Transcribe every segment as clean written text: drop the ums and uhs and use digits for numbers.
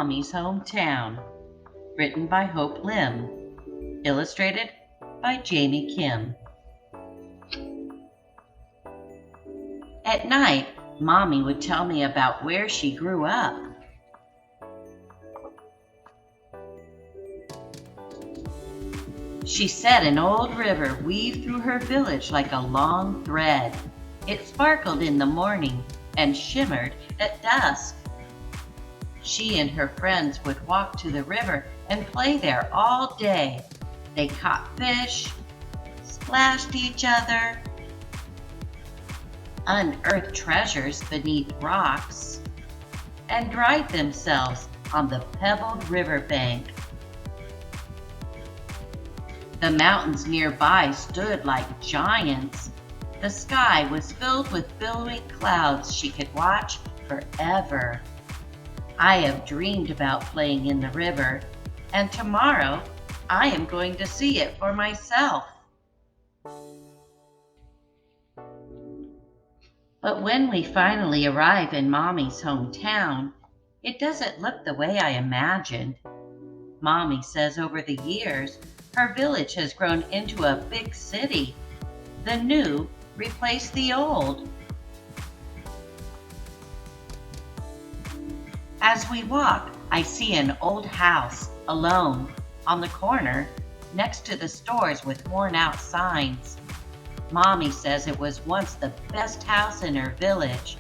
Mommy's Hometown, written by Hope Lim, illustrated by Jamie Kim. At night, Mommy would tell me about where she grew up. She said an old river weaved through her village like a long thread. It sparkled in the morning and shimmered at dusk. She and her friends would walk to the river and play there all day. They caught fish, splashed each other, unearthed treasures beneath rocks, and dried themselves on the pebbled riverbank. The mountains nearby stood like giants. The sky was filled with billowing clouds she could watch forever. I have dreamed about playing in the river, and tomorrow I am going to see it for myself. But when we finally arrive in Mommy's hometown, it doesn't look the way I imagined. Mommy says over the years, her village has grown into a big city. The new replaced the old. As we walk, I see an old house, alone, on the corner, next to the stores with worn-out signs. Mommy says it was once the best house in her village,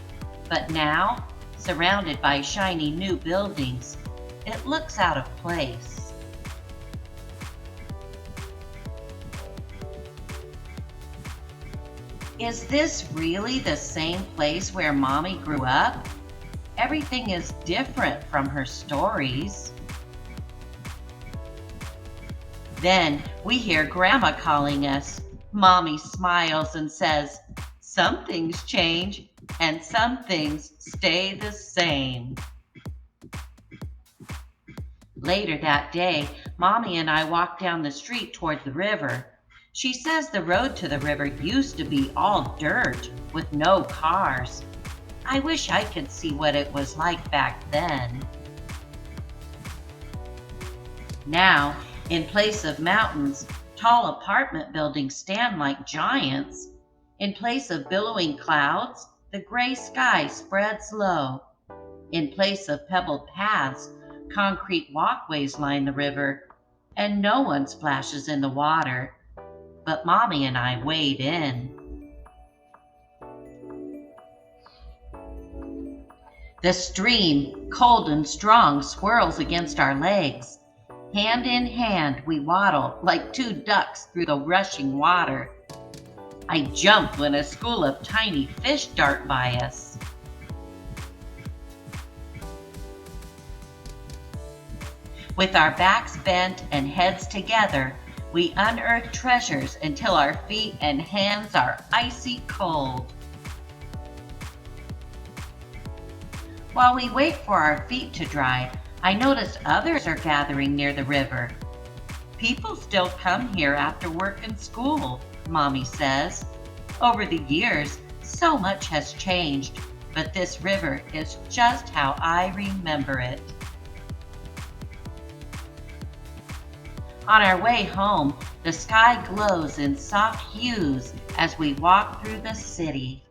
but now, surrounded by shiny new buildings, it looks out of place. Is this really the same place where Mommy grew up? Everything is different from her stories. Then we hear Grandma calling us. Mommy smiles and says, "Some things change and some things stay the same." Later that day, Mommy and I walk down the street toward the river. She says the road to the river used to be all dirt with no cars. I wish I could see what it was like back then. Now, in place of mountains, tall apartment buildings stand like giants. In place of billowing clouds, the gray sky spreads low. In place of pebbled paths, concrete walkways line the river, and no one splashes in the water. But Mommy and I wade in. The stream, cold and strong, swirls against our legs. Hand in hand, we waddle like two ducks through the rushing water. I jump when a school of tiny fish dart by us. With our backs bent and heads together, we unearth treasures until our feet and hands are icy cold. While we wait for our feet to dry, I notice others are gathering near the river. People still come here after work and school, Mommy says. Over the years, so much has changed, but this river is just how I remember it. On our way home, the sky glows in soft hues as we walk through the city.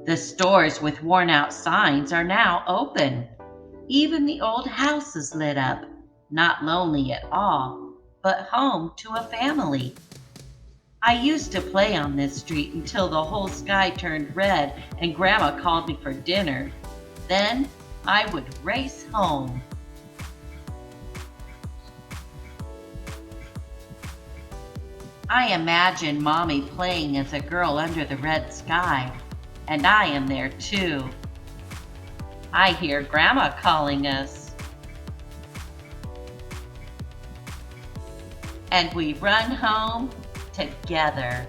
The stores with worn-out signs are now open. Even the old house is lit up, not lonely at all, but home to a family. I used to play on this street until the whole sky turned red and Grandma called me for dinner. Then I would race home. I imagine Mommy playing as a girl under the red sky, and I am there too. I hear Grandma calling us. And we run home together.